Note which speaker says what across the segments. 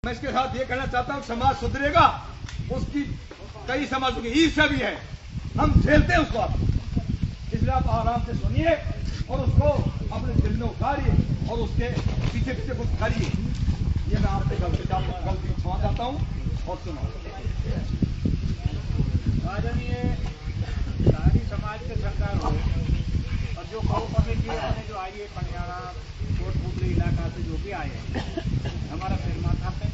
Speaker 1: मैं इसके साथ ये कहना चाहता हूँ, समाज सुधरेगा, उसकी कई समाजों की ईर्ष्या भी है, हम झेलते हैं उसको। आप इसलिए आप आराम से सुनिए और उसको अपने दिल में उतारिए और उसके पीछे पीछे कुछ करिए। ये मैं आपसे गलती क्षमा चाहता हूँ। और सुनो,
Speaker 2: आदरणीय सारी समाज के सरकार हो और जो कौ कमेटी वाले जो आई है पटियाला कोटपुतली इलाका से जो भी आए हैं, हमारा सिर माथा पे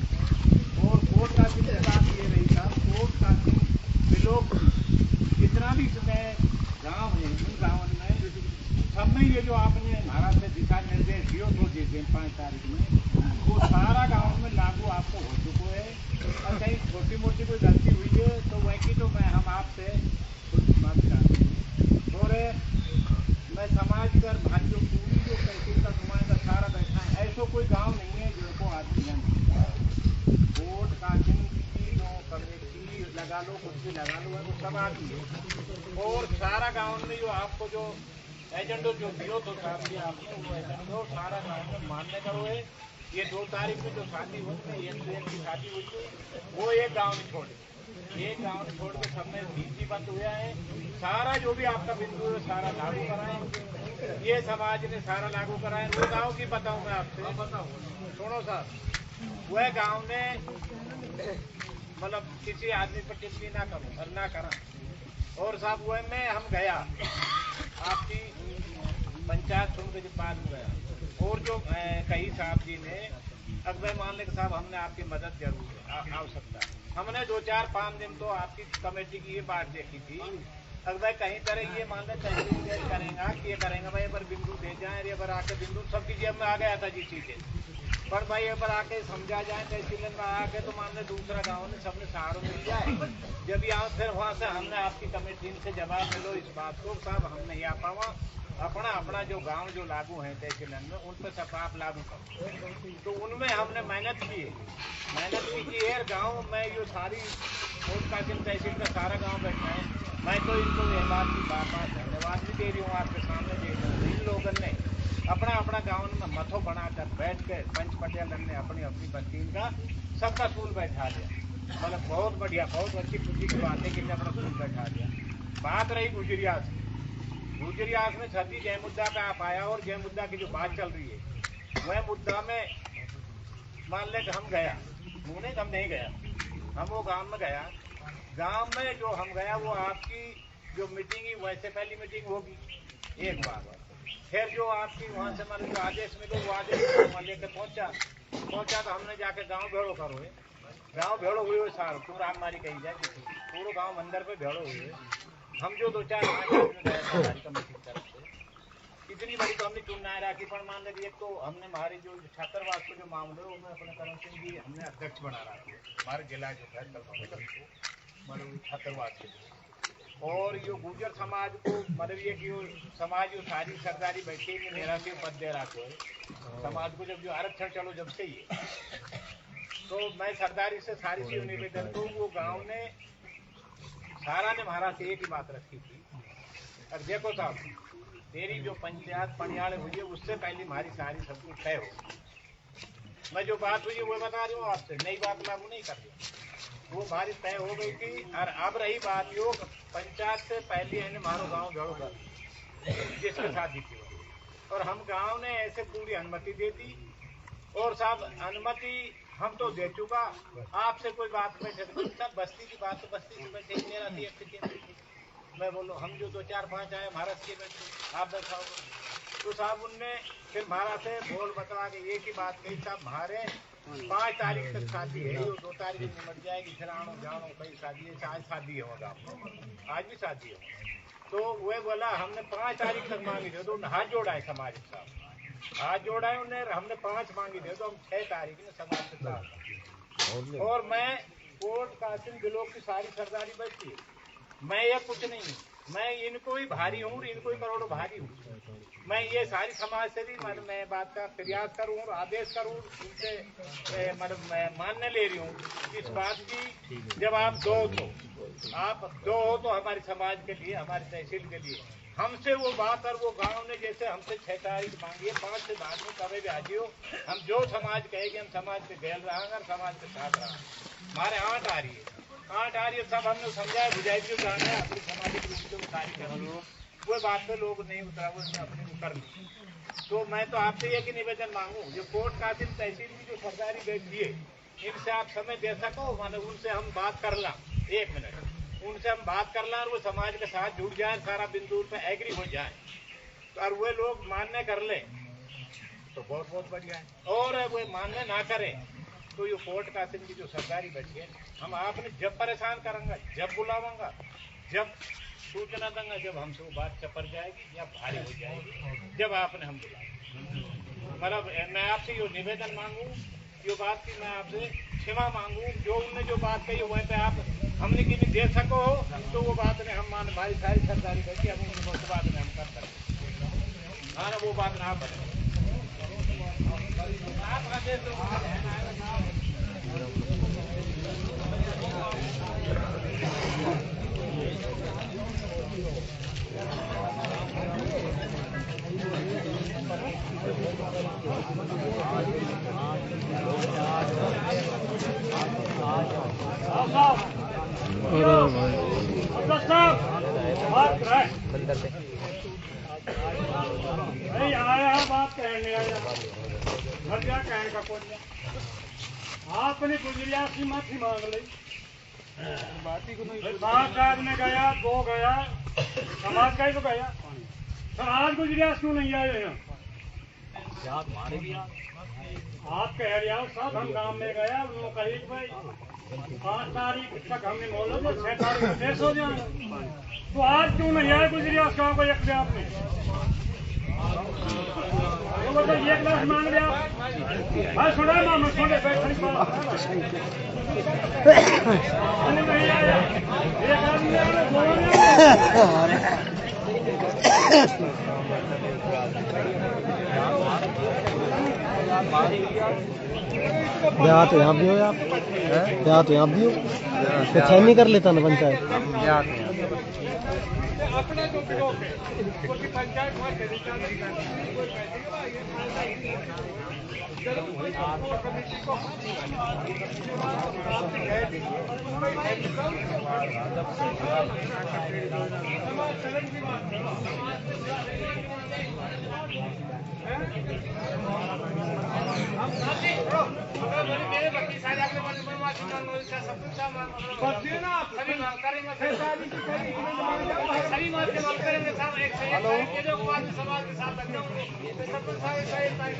Speaker 2: और कोर्ट का भी बात ये रही था, कोर्ट का विलोप जितना भी गाँव है उन गाँव में सब में ये जो आपने हमारा से दिशा निर्देश दियो तो जिस दिन 5 तारीख में वो सारा गाँव में लागू आपको हो चुका है। और कहीं छोटी मोटी कोई गलती हुई है तो वह की तो मैं हम आपसे कुछ माफ चाहते हैं। और मैं समाज कर भाइयों पूरी जो तहसील का नुमाइंदा सारा बैठा है, ऐसा कोई गांव नहीं है जिनको आदमी वोट कासिम की जो कमेटी लगा लो, कुछ भी लगा लो, वो सब आदमी है। और सारा गाँव में जो आपको जो एजेंडो जो दियो तो आपने वो एजेंडो सारा गाँव में मान्य करो है। ये 2 तारीख में जो शादी हुई है, एक ट्रेन की शादी हुई है, वो एक गांव में छोड़े, एक गांव में छोड़ के सब में डीसी बंद हुआ है। सारा जो भी आपका बिंदु है सारा लागू कराए, ये समाज ने सारा लागू कराए। वो गाँव की बताऊं मैं आपसे, सुनो साहब, वह गाँव ने मतलब किसी आदमी पर टिप्पणी ना करूँ और ना करा। और साहब वह में हम गया आपकी पंचायत सुन के पास में गया और जो कई साहब जी ने अकबर मान ले साहब हमने आपकी मदद जरूर आवश्यकता है। हमने 2-4-5 दिन तो आपकी कमेटी की ये बात देखी थी, अकबर कहीं तरह ये मान ले तहसील करेगा कि ये करेंगे भाई, पर बिंदु दे जाए, ये पर आके बिंदु सबकी जेब में आ गया था जी चीजें, पर भाई ये पर आके समझा जाए तहसील में आके तो मान ले दूसरा गाँव ने सबने सहारों मिल जाए। जब यहाँ फिर वहाँ से हमने आपकी कमेटी से जवाब मिलो इस बात को साहब हम नहीं आ पावा, अपना जो गांव जो लागू है तहसील में उन पर सब आप लागू करो। तो उनमें हमने मेहनत की है। गांव में जो सारी कोट कासिम तहसील का सारा गांव बैठा है, मैं तो इनको ये बात की बार धन्यवाद भी दे रही हूँ, आपके सामने दे रही हूँ। इन लोगों ने अपना गाँव में मथो बनाकर बैठ के पंच पटेल ने अपनी बस्तीन का सबका सूल बैठा दिया। मतलब बहुत बढ़िया, बहुत अच्छी खुशी की बात है कि अपना सूल बैठा दिया। बात रही गुजरियात में सदी जय मुद्दा पे आप आया और जय मुद्दा की जो बात चल रही है वह मुद्दा में मान ले कि हम गया, हम नहीं गया, हम वो गांव में गया। गांव में जो हम गया वो आपकी जो मीटिंग ही वैसे पहली मीटिंग होगी एक बार, फिर जो आपकी वहाँ से मतलब जो आदेश मिले वो आदेश लेकर पहुंचा तो हमने जाके गाँव भेड़ो करो, गाँव भेड़ो हुए सार पूरा हमारी कही जाए पूरे गाँव मंदिर पे भेड़ो हुए। हम जो 2-4-5 आदमी गए हमारी कमेटी की तरफ से, इतनी बड़ी तो हमने चुन नहीं रखी, पर मान लीजिए एक तो हमने हमारे जो छात्रावास के जो मामले है उनमें अपने करम सिंह जी हमने अध्यक्ष बना रखा है, हमारे जिला जो है मतलब छात्रावास के। और यो गुर्जर समाज को मतलब ये कि समाज जो सारी सरदारी बैठी है मेरा से पद दे रहा है समाज को, जब जो आरक्षण चलो जब से ही तो मैं सरदारी से सारी सी निवेदन को वो गाँव ने सारा ने महाराज से एक ही बात रखी थी। अब देखो साहब, तेरी जो पंचायत पनियाल हुई है उससे पहले हमारी सारी सब कुछ तय हो। मैं जो बात हुई है वो बता रही हूँ आपसे, नई बात लागू नहीं कर रही, वो हमारी तय हो गई थी। और अब रही बात योग पंचायत से पहले है हमारो गाँव भेड़ो कर जिसके साथ जीती और हम गाँव ने ऐसे पूरी अनुमति दे दी। और साहब अनुमति हम तो दे चुका, आपसे कोई बात बैठे सब बस्ती की बात तो बस्ती से बैठे मेरा थी मैं बोलो हम जो 2-4-5 आए महाराज के बैठे आप बैठाओ। तो साहब उनने फिर महाराज से बोल बता के एक ही बात कही, साहब हमारे 5 तारीख तक शादी है, 2 तारीख में निमट जाएगी, फिर आनो जानो कहीं शादी है, आज शादी है होगा आज भी शादी है। तो वह बोला हमने 5 तारीख तक मांगी थे, तो हाथ जोड़ा है समाज के साथ, हाथ जोड़ा है उन्हें, हमने 5 मांगी थे तो हम 6 तारीख में समाज के साथ। और मैं कोट कासिम जिलों की सारी सरदारी बैठी, मैं ये कुछ नहीं हूँ, मैं इनको ही भारी हूँ, इनको ही करोड़ों भारी हूँ। मैं ये सारी समाज से भी मतलब मैं बात का प्रयास करूँ और आदेश करूँ उनसे मतलब मैं मानने ले रही हूँ इस बात की, जब आप दो हो तो हमारे समाज के लिए, हमारी तहसील के लिए हमसे वो बात और वो गांव ने जैसे हमसे 6 तारीख मांगी है, 5 से बाद में कभी भी हाजिर हो, हम जो समाज कहेंगे हम समाज के गैल रहेंगे और समाज के साथ रहेंगे। हमारे 8 आ रही है, सब हमने समझाया बुझाई जो जाना है अपनी सामाजिक रूप से उतारी कर वो बात पे लोग नहीं उतरा, वो अपनी उतर ली। तो मैं तो आपसे एक ही निवेदन मांगू, जो कोर्ट कासिम तहसील की जो सरकारी व्यक्ति है इनसे आप समय दे सको, माने उनसे हम बात कर ला 1 मिनट, उनसे हम बात कर ला और वो समाज के साथ जुड़ जाए, सारा बिंदु पे एग्री हो जाए और वे लोग मान्य कर ले तो बहुत बहुत बढ़िया है, और वो मान्य ना करें तो ये कोर्ट कासिम की जो सरकारी बैठी है हम आपने जब परेशान करेंगे, जब बुलावांगा, जब सूचना दूंगा, जब हमसे वो बात चपर जाएगी या भारी हो जाएगी, जब आपने हम बुलाया। मतलब मैं आपसे ये निवेदन मांगू, ये बात की मैं आपसे क्षमा मांगू, जो उनने जो बात कही वहीं पे आप हमने की भी दे सको हो तो वो बात ने हम मान हमारी सारी सरकारी बैठी हम उस बात में हम कर सकते, हाँ वो बात ना बने। नहीं आया बात कहने आया घर क्या कहने का कोई आपने गुजरिया की माफी मांग ली, बात में गया 2 गया समाज का ही तो गया सर, आज गुजरिया क्यों नहीं आए हैं? आप कह रहे हो सब हम गांव में गया उन्होंने कही भाई 5 तारीख तक हमने बोला तो 6 तारीख को पेश हो जाएंगे, तो आज क्यों नहीं आए गुजरिया गाँव को एक आपने तो ये क्लास मांग लिया भाई सुना मामा सुने बैठने नहीं आया एक आदमी
Speaker 3: देहात यहाँ भी हो आप? देहात यहाँ भी हो तो चैन नहीं कर लेता ना पंचायत
Speaker 2: अपना जो ब्लॉक है उसकी पंचायत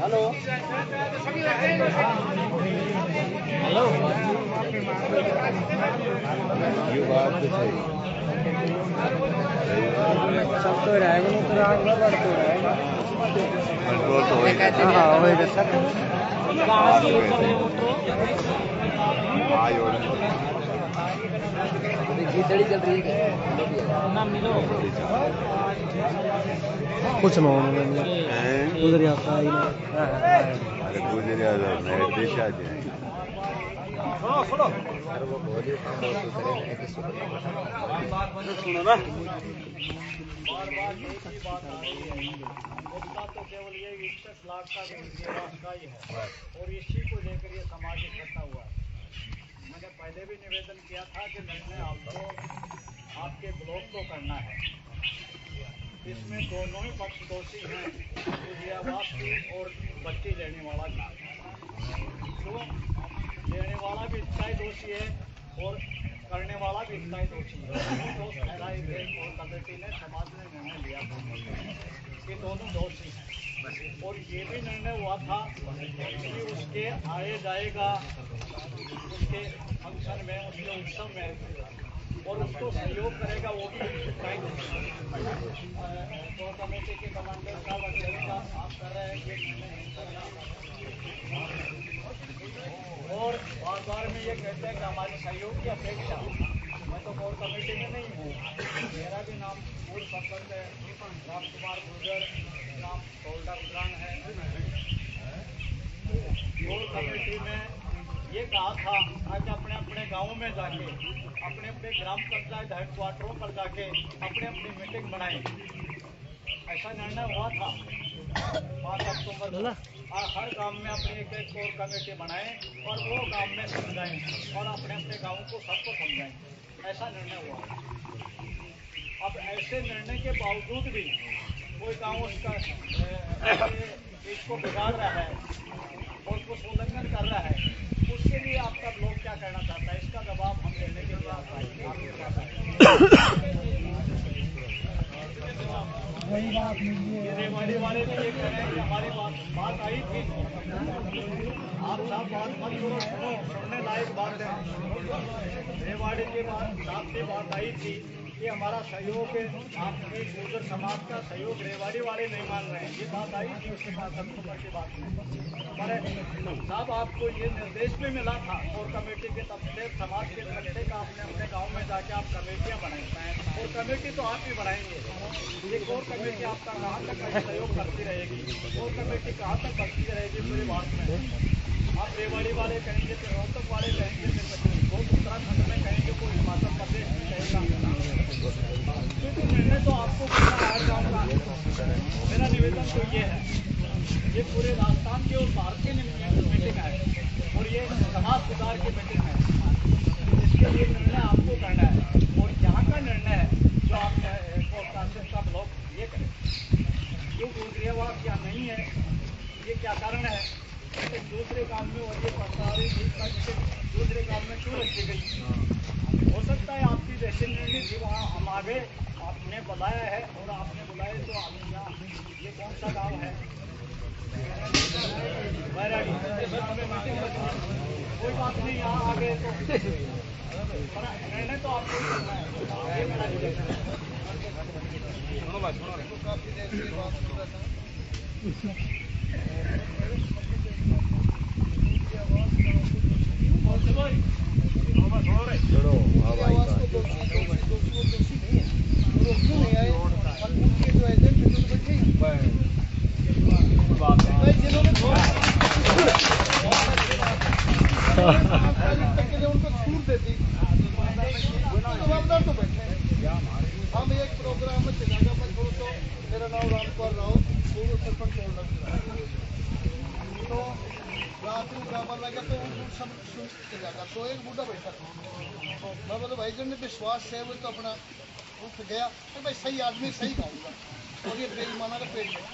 Speaker 3: हेलो हेलो
Speaker 4: ये बात तो सही
Speaker 3: सब तो रहेगा नहीं तो आगे बढ़ते रहेगा
Speaker 4: कंट्रोल तो होएगा
Speaker 3: हाँ होएगा सर खिचड़ी चल रही है कुछ ना उधर आता है
Speaker 4: अरे गुजरिया नए देश आ जाए
Speaker 3: सुनो ना
Speaker 2: मुद्दा तो केवल ये 21 लाख का का ही है और इसी को लेकर ये समाज इकट्ठा हुआ है। मैंने पहले भी निवेदन किया था कि निर्णय आपको आपके ब्लॉक को करना है, इसमें दोनों ही पक्ष दोषी हैं, गुजरियावासी और बच्ची लेने वाला भी, तो लेने वाला भी इतना ही दोषी है और करने वाला भी इतना ही दोषी है। दोष ठहराए गए और कमेटी ने समाज ने निर्णय लिया कि दोनों दोषी हैं और ये भी निर्णय हुआ था कि उसके आए जाएगा उसके फंक्शन में, उसके उत्सव में और उसको सहयोग करेगा वो भी तो कमेटी के कमांडर साहब अध्यक्ष आप कर रहे हैं ये और बार बार में ये कहते हैं कि हमारे सहयोग की अपेक्षा, मैं तो कोर कमेटी में नहीं हूँ, मेरा भी नाम पूर्व सरपंच है राम कुमार गुर्जर, नाम सोल्डा उद्रान है। कोर कमेटी में ये कहा था आज अपने अपने गाँव में जाके अपने अपने ग्राम पंचायत हेडक्वार्टरों पर जाके अपने अपनी मीटिंग बनाएं ऐसा निर्णय हुआ था 5 अक्टूबर को, हर गांव में अपनी एक कोर कमेटी बनाएं और वो गांव में समझाएं और अपने अपने गांव को सबको समझाएं, ऐसा निर्णय हुआ। अब ऐसे निर्णय के बावजूद भी कोई गांव उसका इसको बिगाड़ रहा है और कुछ उल्लंघन कर रहा है, उसके लिए आपका लोग क्या कहना चाहता है, इसका जवाब हम देने के लिए आपके पास आए। रेवाड़ी वाले भी ये कह रहे हैं कि हमारी बात आई थी, आप साहब बात मत करो, सुनने लायक बात है। रेवाड़ी के बाद साहब से बात आई थी कि हमारा सहयोग है, आपके गुर्जर समाज का सहयोग रेवाड़ी वाले नहीं मान रहे हैं, ये बात आई थी उसके बाद अक्टूबर की बात में। पर साहब आपको ये निर्देश भी मिला था और कमेटी के तब से समाज के इकट्ठे का आपने अपने गांव में जाके आप कमेटियां बनाई और कमेटी तो आप ही बनाएंगे, ये कोर कमेटी आपका कहाँ तक सहयोग करती रहेगी, कोर कमेटी कहाँ तक बढ़ती रहेगी पूरे भारत में। आप रेवाड़ी वाले कहेंगे, फिर रोहतक वाले कहेंगे, फिर उत्तराखंड में कहेंगे, कोई हिमाचल प्रदेश में कहेगा, क्योंकि निर्णय तो आपको करना है हर गाँव का। मेरा निवेदन तो ये है, ये पूरे राजस्थान की और भारत की मीटिंग है और ये समाज सुधार की मीटिंग है, इसके लिए निर्णय आपको करना है और यहाँ का निर्णय है जो आप सब लोग ये करें, क्यों गुजरियावास क्या नहीं है, ये क्या कारण है, लेकिन दूसरे काम में और ये सरकारी दूसरे काम में क्यों रखी गई। हो सकता है आपकी जैसे निर्णय थी वहाँ हम आगे आपने बुलाया है और आपने बुलाए तो आप यहाँ, ये कौन सा गाँव है, बैरागी, कोई बात नहीं, यहाँ आ गए तो निर्णय तो आपको करना है, ये मेरा निवेदन है। काफी देर से बात कर रहा था, उनको छूट देती जवाबदार तो बैठे। हम एक प्रोग्राम में चलेगा मैं थोड़ा तो मेरा नाम रामकुमार राव पूर्व सरपंच तो रात में बराबर लगा तो सब सुन चलेगा तो एक बूढ़ा बैठा था, मैं बोले भाई जन ने विश्वास है वो तो अपना उठ गया तो भाई सही आदमी सही खाऊंगा और ये बेईमाना का पेट में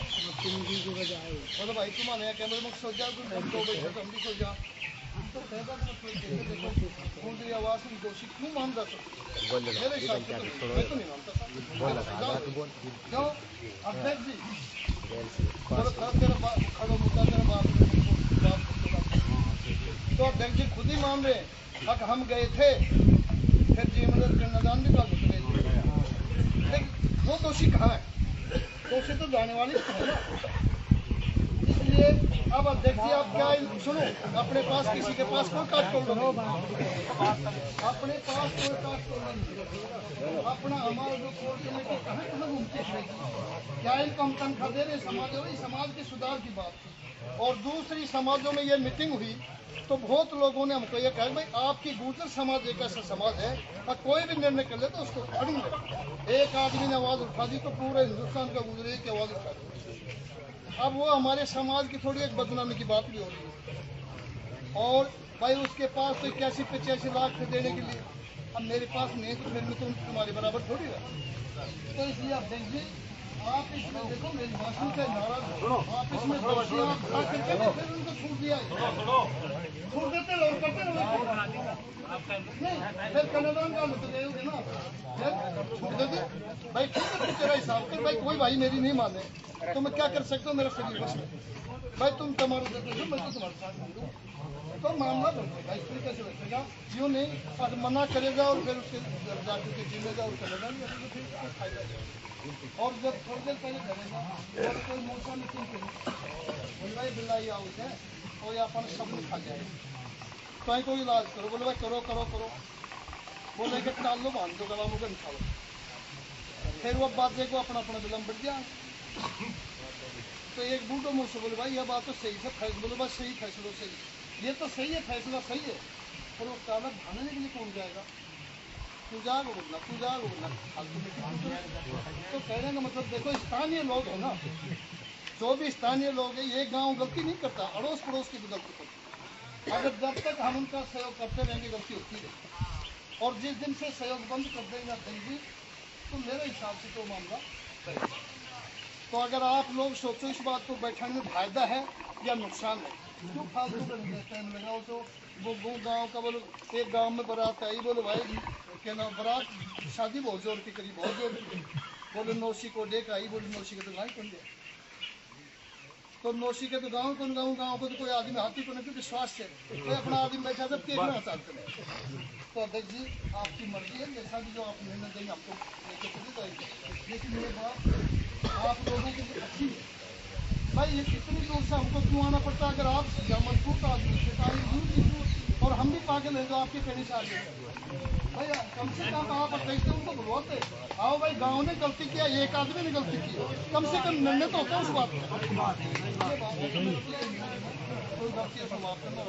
Speaker 2: बोले भाई तुम्हारे यहाँ कैमरे में सो जाओ तुम दो बैठे तो हम भी सो जाओ तो देखो आवाज में दोषी क्यों मान जा सकते मेरे हिसाब से मैं तो नहीं मानता जाओ अध्यक्ष जी तेरा खड़ो मुद्दा तेरा बाप तो अध्यक्ष जी खुद ही मान रहे हैं हम गए थे फिर जीवन कन्यादान भी कर गए थे, वो दोषी कहाँ है, दोषी तो जाने वाली है। इसलिए अब अध्यक्ष जी आप क्या सुनो, अपने पास किसी के पास कोई काट कर लो, अपने पास कोई काट कर लो, अपना हमारा जो कोर कमेटी कहाँ कहाँ घूमती है, क्या इनको हम तनख्वाह दे रहे समाज के सुधार की बात। और दूसरी समाजों में ये मीटिंग हुई तो बहुत लोगों ने हमको ये कहा भाई आपकी गुर्जर समाज एक ऐसा समाज है और कोई भी निर्णय कर ले तो उसको खड़ेंगे। एक आदमी ने आवाज उठा दी तो पूरे हिंदुस्तान का गुजरे की आवाज उठा दी। अब वो हमारे समाज की थोड़ी एक बदनामी की बात भी हो रही है और भाई उसके पास तो 81-85 लाख देने के लिए, अब मेरे पास नहीं तो फिर मैं तुम्हारे बराबर थोड़ी है। तो इसलिए आप देखिए आप इसमें देखो मेरी भाषण से नाराज हो, आप इसमें दोषी आप फिर उनको छूट दिया, छूट देते लोग करते नहीं फिर कन्यादान का मतलब गए होगे ना, छूट देते भाई ठीक है तेरा हिसाब कर भाई, कोई भाई मेरी नहीं माने तो मैं क्या कर सकता हूँ, मेरा शरीर बस भाई तुम तुम्हारा देते हो मैं तो तुम्हारे साथ दूँ तो मामला बनेगा, इस तरीके से बैठेगा यूँ नहीं आज मना करेगा और फिर उसके जाकर के जिम्मेगा और कन्यादान फायदा और जब थोड़ी देर पहले करेगा और कोई मोटा मीटिंग करेगी बिल्लाई आउट है और ये अपन सब खा जाएगा तो कोई इलाज करो, बोले भाई करो करो करो, बोले कि टाल लो बांध दो गला मुझे निकालो, फिर वो बात देखो अपना अपना विलम्ब बढ़ गया। तो एक बूढ़ो मुझसे बोले भाई यह बात तो सही है, फैसला बोले बस सही फैसलो सही, ये तो सही है फैसला सही है, पर वो काला भाने के लिए कौन जाएगा,
Speaker 5: पूजा बोलना फालतू में। तो कहने का मतलब देखो, स्थानीय लोग है ना, जो भी स्थानीय लोग है, ये गांव गलती नहीं करता, अड़ोस पड़ोस की भी गलती करती। अगर जब तक हम उनका सहयोग करते रहेंगे गलती होती है, और जिस दिन से सहयोग बंद कर देंगे देंगे तो मेरे हिसाब से तो मामला सही। तो अगर आप लोग सोचो इस बात को, बैठाने में फायदा है या नुकसान है, क्यों फालतू का टाइम लगाओ। तो वो गाँव का बोलो, एक गाँव में बारात आई, बोलो भाई क्या नाम, बारात शादी बहुत जोर की करी, बहुत जोर की, बोले नौशी को देख आई, बोले नौशी के तो गाय कौन दिया, तो नौशी के तो गाँव कौन, गाँव को तो कोई आदमी हाथी को नहीं, विश्वास से कोई अपना आदमी बैठा था देखना चाहते हैं। तो अध्यक्ष जी आपकी मर्जी है, जैसा भी जो आप निर्णय देंगे आपको लेके चले जाएंगे, लेकिन ये बात आप लोगों की अच्छी है भाई। ये कितनी दूर से हमको क्यों आना पड़ता है, अगर आप जमलपुर का आदमी और हम भी पागल हैं जो आपके कहने से आ गए भाई, कम से कम आप कैसे उनको बुलवाते, आओ भाई गांव ने गलती किया, एक आदमी ने गलती की, कम से कम निर्णय तो होता है उस बात कोई गलती है समाप्त करना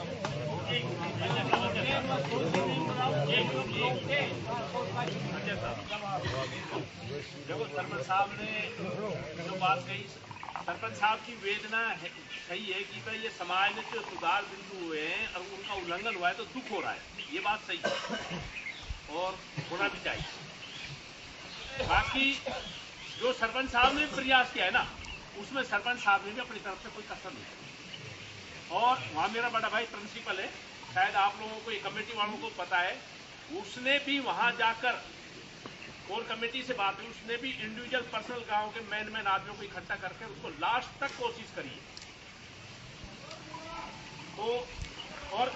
Speaker 2: देखो सरपंच साहब ने जो बात कही, सरपंच साहब की वेदना सही है कि भाई ये समाज में जो सुधार बिंदु हुए हैं और उनका उल्लंघन हुआ है तो दुख हो रहा है, ये बात सही है और होना भी चाहिए। बाकी जो सरपंच साहब ने प्रयास किया है ना, उसमें सरपंच साहब ने भी अपनी तरफ से कोई कसर नहीं। और वहाँ मेरा बड़ा भाई प्रिंसिपल है, शायद आप लोगों को, ये कमेटी वालों को पता है, उसने भी वहाँ जाकर कोर कमेटी से बात हुई, उसने भी इंडिविजुअल पर्सनल गांव के मैन आदमियों को इकट्ठा करके उसको लास्ट तक कोशिश करी है। तो और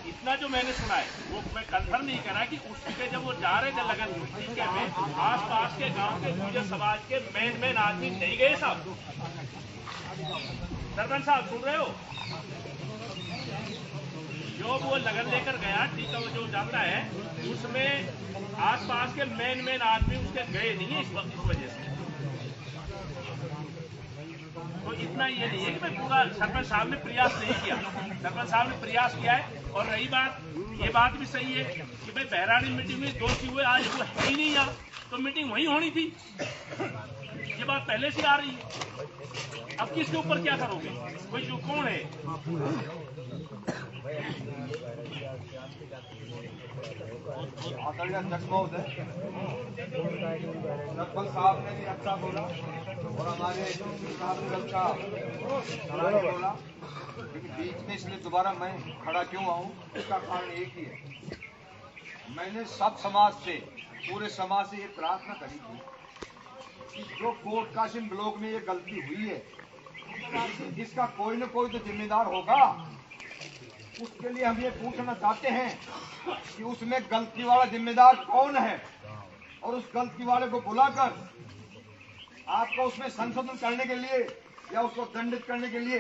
Speaker 2: इतना जो मैंने सुना है वो मैं कंफर्म नहीं करा कि उसके जब वो जा रहे थे लगन टीके में, आस पास के गांव के गुर्जर समाज के मैन आदमी नहीं गए साहब। सरपंच साहब सुन रहे हो, जो वो लगन लेकर गया टीका जो जाता है, उसमें आसपास के मैन आदमी उसके गए नहीं है इस वजह से। तो इतना ये नहीं है कि मैं पूरा, सरपंच साहब ने प्रयास नहीं किया, सरपंच साहब ने प्रयास किया है। और रही बात, ये बात भी सही है कि भाई बहरानी मीटिंग में दोषी हुए, आज वो है ही नहीं यहाँ, तो मीटिंग वहीं होनी थी, ये बात पहले से आ रही है। अब किसके ऊपर क्या करोगे, कोई जो कौन है?
Speaker 1: आदरणीय अध्यक्ष महोदय, सरपंच साहब ने भी अच्छा बोला और हमारे साहब ने अच्छा बोला, लेकिन बीच में इसलिए दोबारा मैं खड़ा क्यों आऊं, इसका कारण एक ही है। मैंने सब समाज से, पूरे समाज से ये प्रार्थना करी थी कि जो कोट कासिम ब्लॉक में ये गलती हुई है, इसका कोई न कोई तो जिम्मेदार होगा। उसके लिए हम ये पूछना चाहते हैं कि उसमें गलती वाला जिम्मेदार कौन है, और उस गलती वाले को बुलाकर आपको उसमें संशोधन करने के लिए या उसको दंडित करने के लिए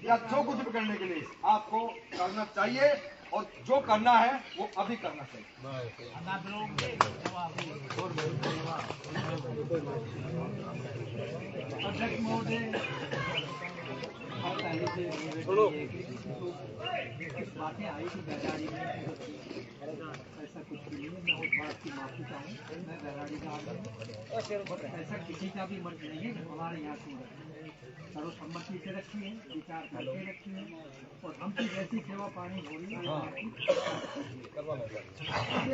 Speaker 1: या जो कुछ भी करने के लिए आपको करना चाहिए, और जो करना है वो अभी करना चाहिए।
Speaker 5: अध्यक्ष महोदय, बातें आई थी बहराड़ी में, ऐसा कुछ भी नहीं है, मैं उस बात की माफी चाहूँ, मैं बहराड़ी का आदमी, ऐसा किसी का भी मर्ज नहीं है कि हमारे यहाँ से सर्वसम्मति से रखी है, विचार करके रखी है, और हमसे जैसी सेवा पानी हो रही है।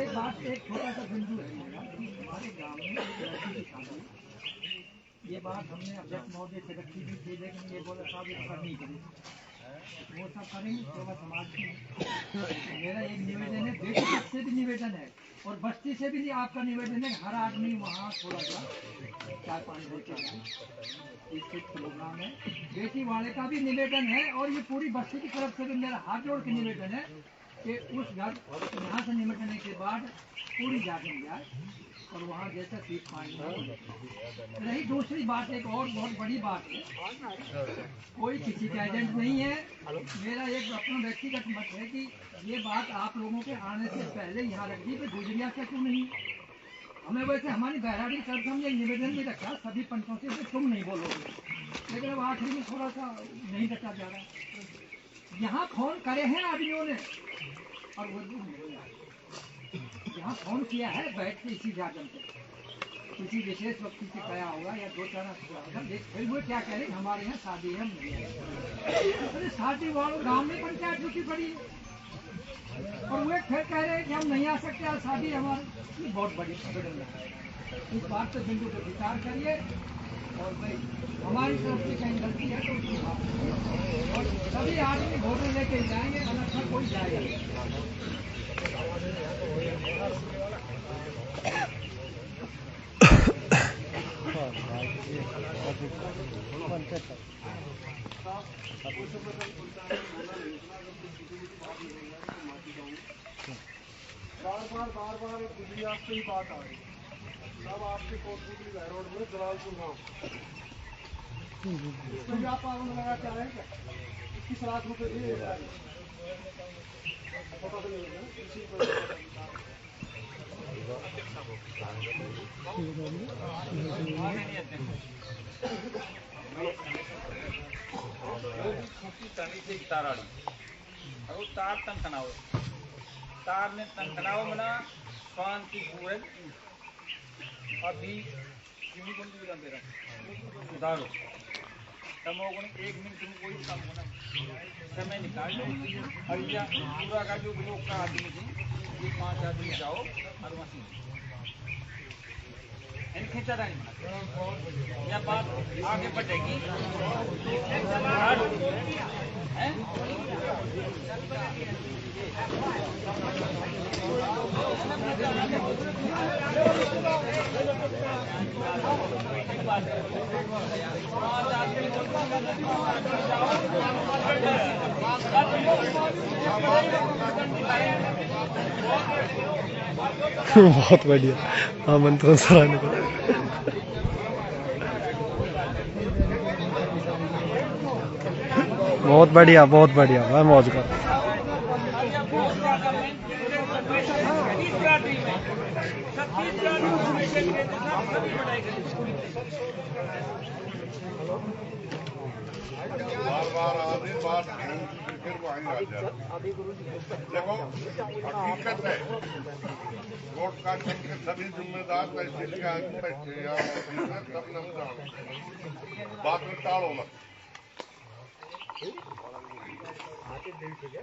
Speaker 5: एक बात, एक छोटा सा बिंदु है कि हमारे गाँव में एक लड़की की शादी, ये बात हमने अध्यक्ष महोदय से रखी भी थी, लेकिन ये बोला साहब ये करनी पड़ेगी, वो सब करेंगे सेवा समाज की। मेरा एक निवेदन है, बेटी से भी निवेदन है और बस्ती से भी आपका निवेदन है, हर आदमी वहाँ थोड़ा सा 4-5 बच्चे इस प्रोग्राम है, बेटी वाले का भी निवेदन है, और ये पूरी बस्ती की तरफ से भी मेरा हाथ जोड़ के निवेदन है कि उस घर यहाँ से निमटने के बाद पूरी जागरण जाए और वहाँ जैसा सीट पानी हो। नहीं, दूसरी बात एक और बहुत बड़ी बात है, कोई किसी का एजेंट नहीं है, मेरा एक अपना व्यक्तिगत मत है कि ये बात आप लोगों के आने से पहले यहाँ रख दी, तो गुजरिया से क्यों नहीं? हमें वैसे हमारी बहराड़ी सर से हमने निवेदन भी रखा सभी पंचों से, तुम नहीं बोलोगे, लेकिन अब आखिरी में थोड़ा सा नहीं रखा जा रहा। यहाँ फोन करे हैं आदमियों ने और वो
Speaker 6: यहाँ फोन किया है, बैठ के इसी जाकर किसी विशेष व्यक्ति से कहा होगा या दो चार होगा, फिर वो क्या कह रहे हमारे यहाँ शादी है, हम नहीं है। अरे शादी वालों गाँव में पंचायत छुट्टी पड़ी है और वो फिर कह रहे हैं कि हम नहीं आ सकते आज शादी हमारी। ये बहुत बड़ी प्रॉब्लम है। इस बात पर बिंदु पर विचार करिए और भाई हमारी तरफ से कहीं गलती है तो उसकी बात और सभी आदमी वोटर लेके जाएंगे, अन्यथा कोई जाएगा।
Speaker 5: बार बार गुजरियात से ही बात आ रही है। सब आपके कोटपुतली रोड में जलालपुर गाँव इसमें भी आप आरोप लगा चाह रहे हैं क्या? 21 लाख रुपए दिए जा रहे
Speaker 2: तार तन तनाव तार ने तन तनाव मना शांति पूरे अभी सुधारो तमोगुण 1 मिनट तुम कोई काम होना समय निकाल लो। हरिया पूरा का जो लोग का आदमी थी ये 5 आदमी जाओ और वहीं खींचा नहीं या बात आगे बढ़ेगी है?
Speaker 3: बहुत बढ़िया आमंत्रण सराहने को। बहुत बढ़िया भाई मौज कर।
Speaker 7: बार आधी बात फिर वहीं आ जाए। देखो हकीकत है वोट का के सभी जिम्मेदार तहसील के आगे बैठे या सब नमस्कार बात में टालो मत।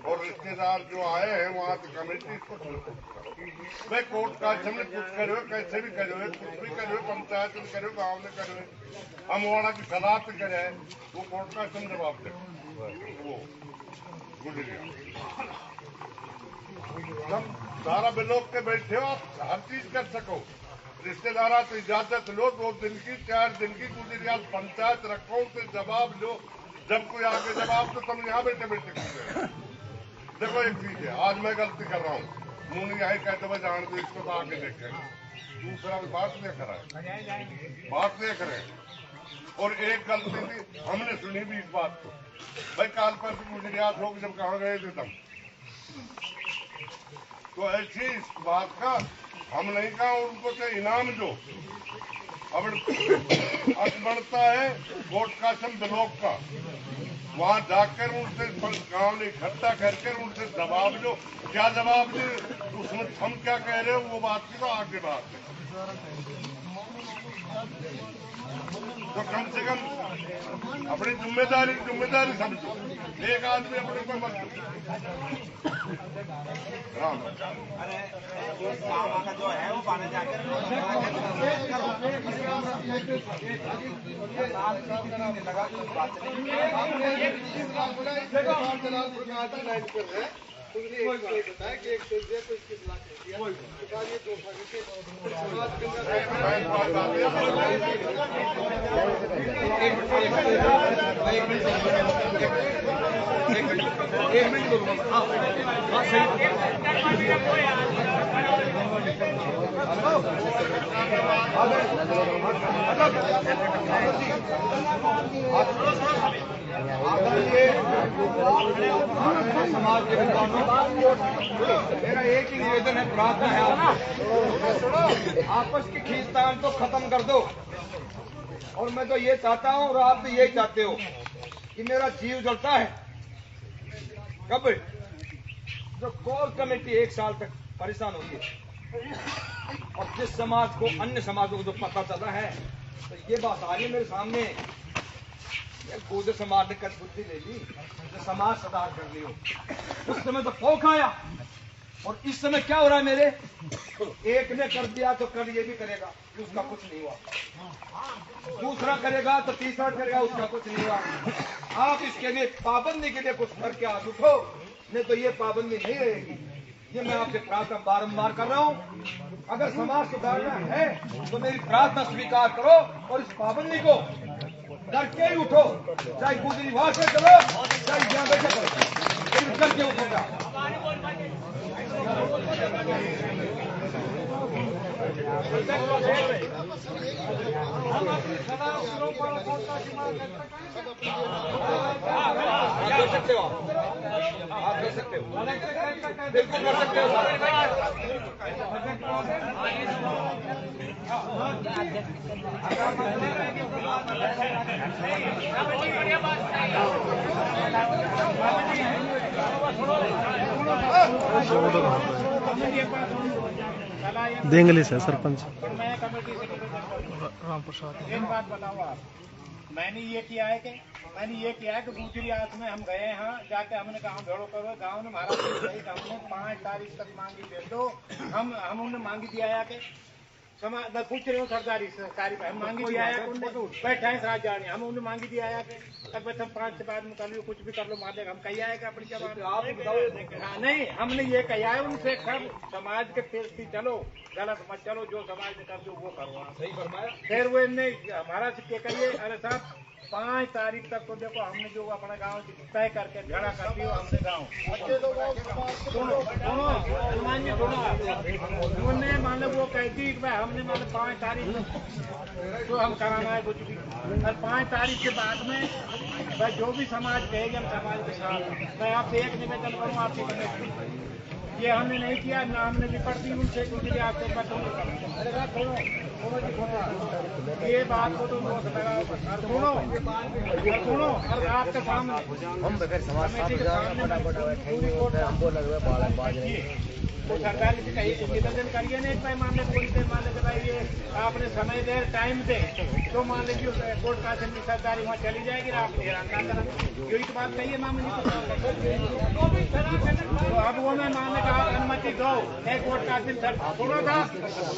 Speaker 7: और रिश्तेदार जो आए हैं वहाँ की कमेटी को भाई कोर्ट का हमने कुछ करो कैसे भी करो कुछ भी करो पंचायत में करो गाँव में करो हम वाला की सलाह से करे वो कोर्ट का हम जवाब दे वो गुजरिया हम सारा बिलोक के बैठे हो आप हर चीज कर सको। रिश्तेदार तो इजाजत लो 2 दिन की 4 दिन की गुजरिया पंचायत रखो उसे जवाब लो। जब कोई आगे जवाब तो तुम यहाँ बैठे बैठे करते देखो एक चीज है आज मैं गलती कर रहा हूँ मुँह नहीं आई कहते हुए जान दो इसको तो आगे देखे दूसरा बात देख रहा है बात देख रहे हैं। और एक गलती थी हमने सुनी भी इस बात को भाई काल पर गुजरियात लोग जब कहाँ गए थे तब तो ऐसी इस बात का हम नहीं कहा उनको तो इनाम जो अब बनता है वोट का सम ब्लॉक का वहाँ जाकर उनसे गांव में इकट्ठा करके उनसे जवाब लो क्या जवाब दे उसमें हम क्या कह रहे हो वो बात की तो आगे बात है। तो कम से कम अपनी जिम्मेदारी समझो एक आदमी अपने को मत राम
Speaker 2: जो है वो पाने जाकर
Speaker 5: बताया कि 1 लाख
Speaker 1: समाज के मेरा एक ही निवेदन है प्रार्थना है आपस की खींचतान तो खत्म कर दो। और मैं तो ये चाहता हूँ और आप भी यही चाहते हो कि मेरा जीव जलता है कब जो कोर कमेटी 1 साल तक परेशान होगी और जिस समाज को अन्य समाजों को जो पता चला है, तो ये बात आ रही है मेरे सामने, ये गोदर समाज ने कद बुद्धि ले ली, तो समाज सुधार कर लियो। उस समय तो फौक आया, और इस समय क्या हो रहा है मेरे, एक ने कर दिया तो कल ये भी करेगा, उसका कुछ नहीं हुआ, दूसरा करेगा तो तीसरा करेगा, उसका कुछ नहीं हुआ। आप इसके लिए पाबंदी के लिए कुछ करके हाथ उठो, नहीं तो ये पाबंदी नहीं रहेगी। ये मैं आपसे प्रार्थना बारंबार कर रहा हूँ, अगर समाज सुधारना है तो मेरी प्रार्थना स्वीकार करो और इस पाबंदी को करके ही उठो, चाहे गुजरी भाषा से चलो, चाहे ज्ञान से चलो, करके उठोगा। हम अपनी सदा कर सकते हो, आप कर सकते हो, बिल्कुल कर सकते हो।
Speaker 3: देंगली से सरपंच
Speaker 2: मैं कमेटी से एक बात बताऊँ आप, मैंने ये किया है कि दूसरी आस में हम गए हैं, जाके हमने कहा भेड़ो करो, गाँव ने महाराज हमने 5 तारीख तक मांगी दे दो, हम उन्हें मांगी दिया है कि समाज मैं पूछ रही हूँ सरदारी हम मांगी दिया है, बैठा है राज जाने, हम उन्हें मांगी दिया है कि अब तुम 5 से बाद में कर लो, कुछ भी कर लो, मार देगा, हम कहिया है कि अपनी जवाब नहीं, हमने ये कहा है उनसे, सब समाज के तेज चलो, गलत मत चलो, जो समाज ने कर दो वो करो। सही फरमाया। फिर वो इनने हमारा से कहिए, अरे साहब 5 तारीख तक तो देखो हमने जो अपने गांव तय करके झगड़ा कर दिया, हमने गाँव उन्होंने मतलब वो कहती कि भाई हमने मतलब 5 तारीख तो हम कराना है कुछ भी, और 5 तारीख के बाद में भाई जो भी समाज कहेगी हम समाज के साथ। मैं आपसे एक निवेदन करूँ, आपकी कमेटी ये हमने नहीं किया, ना हमने निपटती उनसे, क्योंकि आपसे ये बात को तो सुनो और आपके सामने हम कमेटी के सामने तो सरकार से कहीं निवेदन करिए ना, एक मामले को मान लेते भाई ये आपने समय दे, टाइम दे, तो मान लीजिए कोर्ट का सरकारी वहाँ चली जाएगी, आप हैरान ना करें, यही तो बात कही है मामले तो अब वो मैं मामले का अनुमति दो, कोर्ट का सुनो था,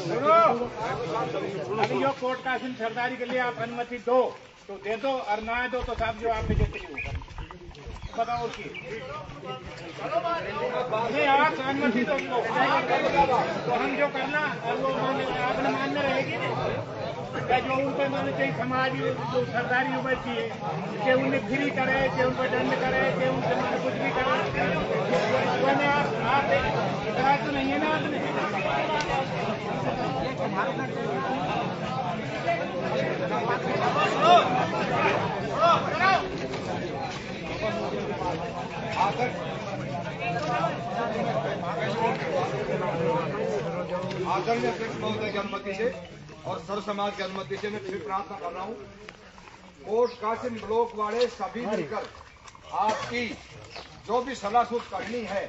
Speaker 2: सुनो अभी जो कोर्ट का सरदारी के लिए आप अनुमति दो तो दे दो, और ना दो तो साहब जो आप बेजती होगा बताओ की नहीं, आप अनुमति दो तो हम जो करना और वो आपने मान्य रहेगी क्या, जो उन पर मानना चाहिए समाज जो सरदारी बैठी है कि उन्हें फ्री करे, कि उन पर दंड करे, कि उनसे माने कुछ भी करे, आप तो नहीं है ना आपने
Speaker 1: आदरणीय अध्यक्ष महोदय की अनुमति से और सर्व समाज की अनुमति से मैं फिर प्रार्थना कर रहा हूँ, कोट कासिम ब्लॉक वाले सभी मिलकर आपकी जो भी सलाह सूच करनी है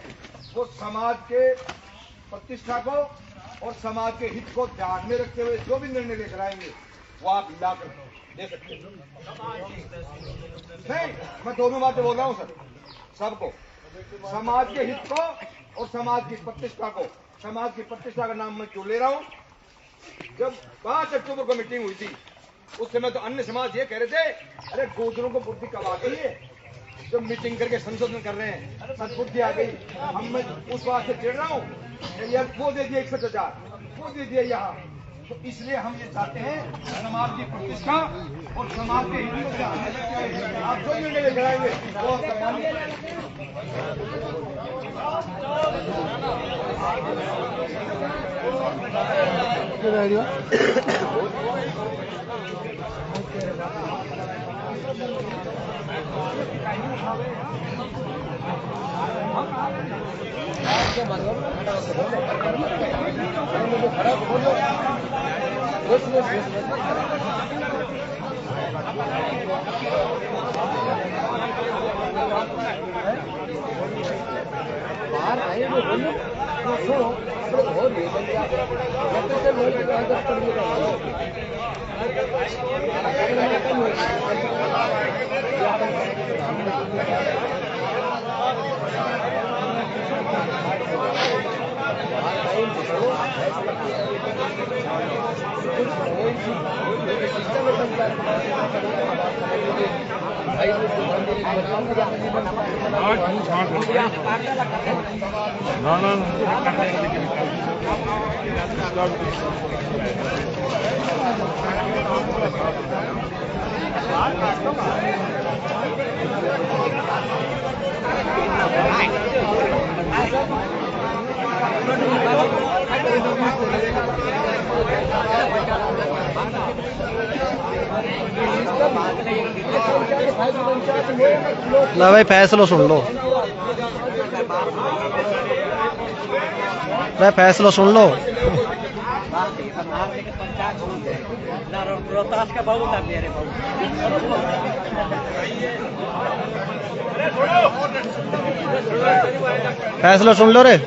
Speaker 1: वो समाज के प्रतिष्ठा को और समाज के हित को ध्यान में रखते हुए जो भी निर्णय लेकर आएंगे वो आप लाकर दे सकते हैं। नहीं, मैं दोनों बातें बोल रहा हूँ सर, सबको, समाज के हित को और समाज की प्रतिष्ठा को। समाज की प्रतिष्ठा का नाम मैं क्यों ले रहा हूँ, जब 5 अक्टूबर को मीटिंग हुई थी उस समय तो अन्य समाज ये कह रहे थे अरे गोदरों को बुद्धि कब आ गई है, जब मीटिंग करके संशोधन कर रहे हैं सदबुद्धि आ गई। हम मैं उस बात से चिढ़ रहा हूँ यार, वो दे दिया 61,000 वो दे दिया यहाँ, तो इसलिए हम ये चाहते हैं समाज की प्रतिष्ठा और समाज के हित को आप जो निर्णय लेकर आएंगे वो
Speaker 3: बाहर आए वो बोलो ला भाई फैसलो सुन लो, भाई फैसलो सुन लो। फैसलो सुन लो रे।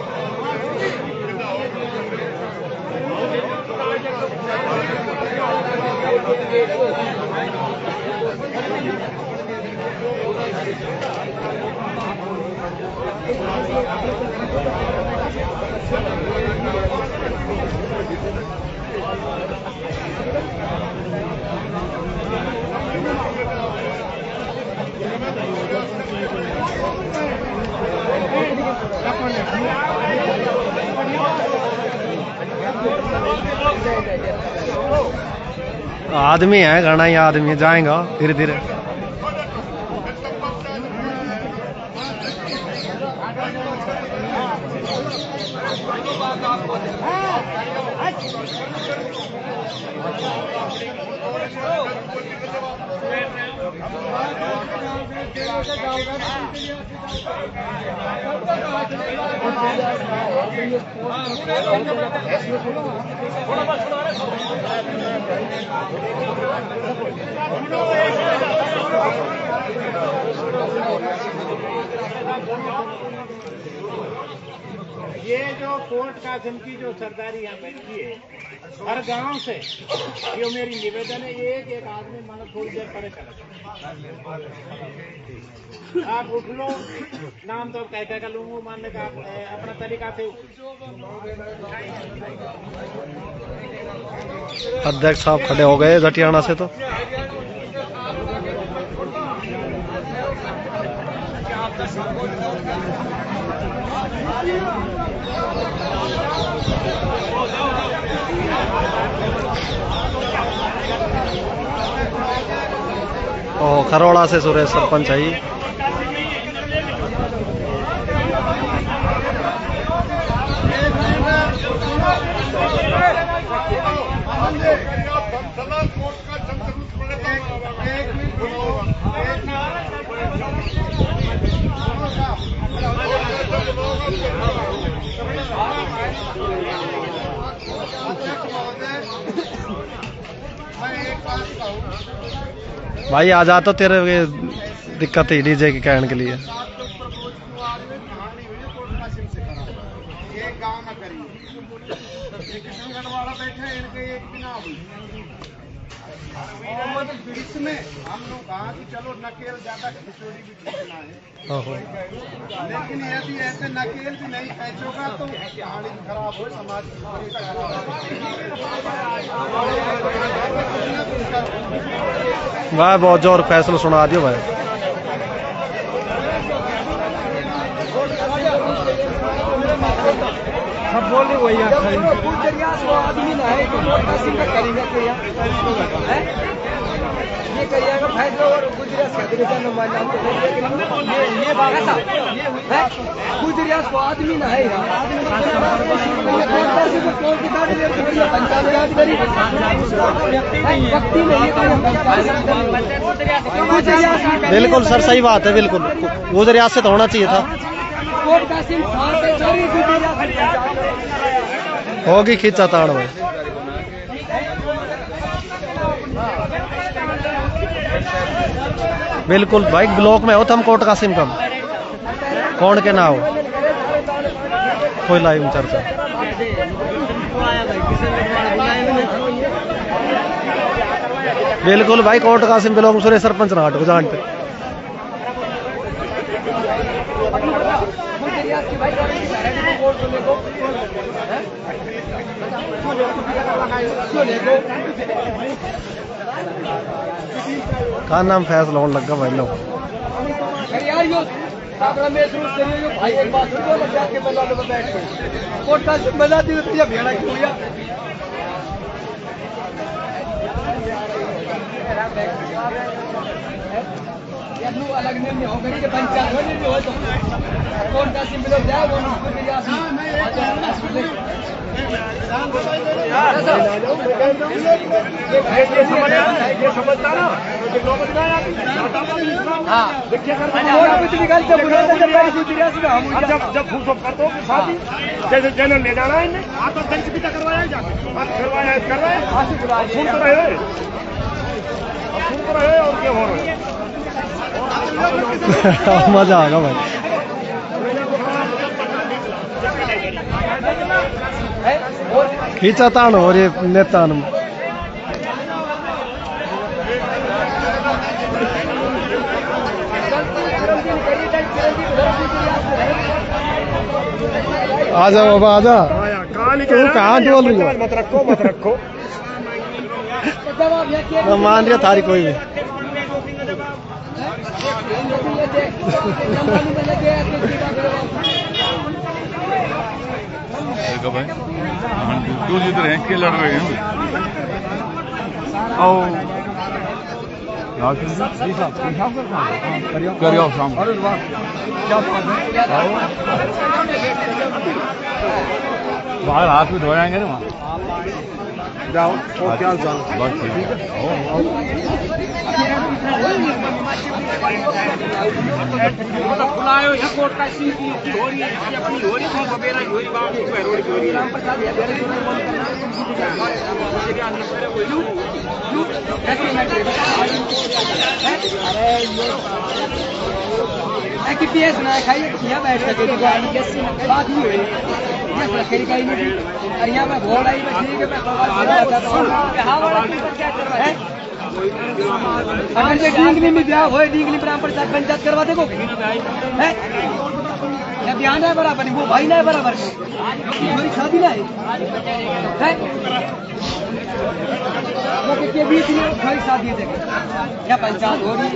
Speaker 3: आदमी है, घना ही आदमी जाएगा धीरे धीरे।
Speaker 2: ये जो कोर्ट कासिम की जो सरदारी यहाँ बैठी है हर गांव से, ये मेरी निवेदन है, एक आदमी मानो थोड़ी देर परे चला, आप उठ लो, नाम तो कह कर लूंगा, मानने का अपना तरीका से।
Speaker 3: अध्यक्ष साहब खड़े हो गए जटियाना से। तो खरोड़ा से सुरेश सरपंच आई। भाई आ जा, तो तेरे दिक्कत ही डीजे के कहने के लिए।
Speaker 5: इसमें हम लोग कहा कि चलो नकेल ज्यादा खिचड़ी भी खींचना है, लेकिन यदि ऐसे नकेल भी नहीं खींचोगा तो कहानी खराब हो, समाज की
Speaker 3: वाह, बहुत जोर फैसला सुना दियो भाई।
Speaker 6: सब बोल रहे वही आदमी ना है तो करेंगे ये करिएगा फैसला और गुजरात ये बात है गुजरात को आदमी ना है
Speaker 3: बिल्कुल सर, सही बात है, बिल्कुल गुजरात से तो होना चाहिए था। होगी खींचा ताड़ में। बिल्कुल भाई, ब्लॉक में हो तो हम कोट कासिम कम कौन के ना हो कोई लाइव चर्चा। बिल्कुल भाई, कोट कासिम बिलोंग सुरे सरपंच नाट को जानते। का नाम फैसला होने लगा भाई लोग।
Speaker 1: भाई एक बात जाके बैठ के कोट का मजा दी भेड़ा क्यों अलग निर्णय हो गई कि पंचायत हो निर्णय हो तो कौन का सिंबल जाए वो समझता ना जब फूस करते हो शादी जैसे चैनल ले जाना है इन्हें तो दंच भी करवाया जाके करवाया सुन तो रहे और क्या हो रहा है
Speaker 3: मजा आएगा भाई। खींचा तान हो रही नेता आ जाओ बाबा, आ जा। तू कहाँ डोल रही हो?
Speaker 1: मत रखो
Speaker 3: मान रही थारी कोई भी।
Speaker 4: भाई तू जिधर हैं के लड़ रहे हैं करियो शाम बाहर हाथ में धो जाएंगे ना वहाँ
Speaker 3: जाओ क्या जाओ
Speaker 4: बस ठीक है।
Speaker 6: बैठ सके बात ही हुई यहाँ में घोड़ आई अगर डींगली में ब्याह हो डींगली पंचायत करवा देखो या ब्याह ना बराबर वो भाई ना बराबर मेरी शादी ना है के बीच में भाई शादी देखे या पंचायत हो रही।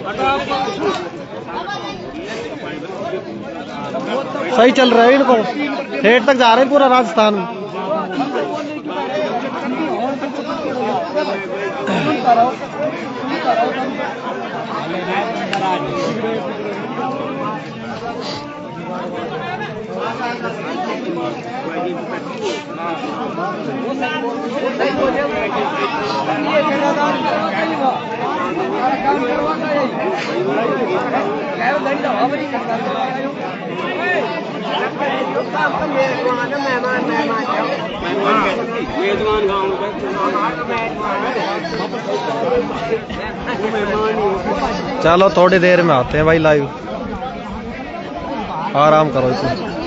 Speaker 3: सही चल रहा है इनको, ठेठ तक जा रहे हैं पूरा राजस्थान में। चलो थोड़ी देर में आते हैं भाई लाइव, आराम करो इसमें।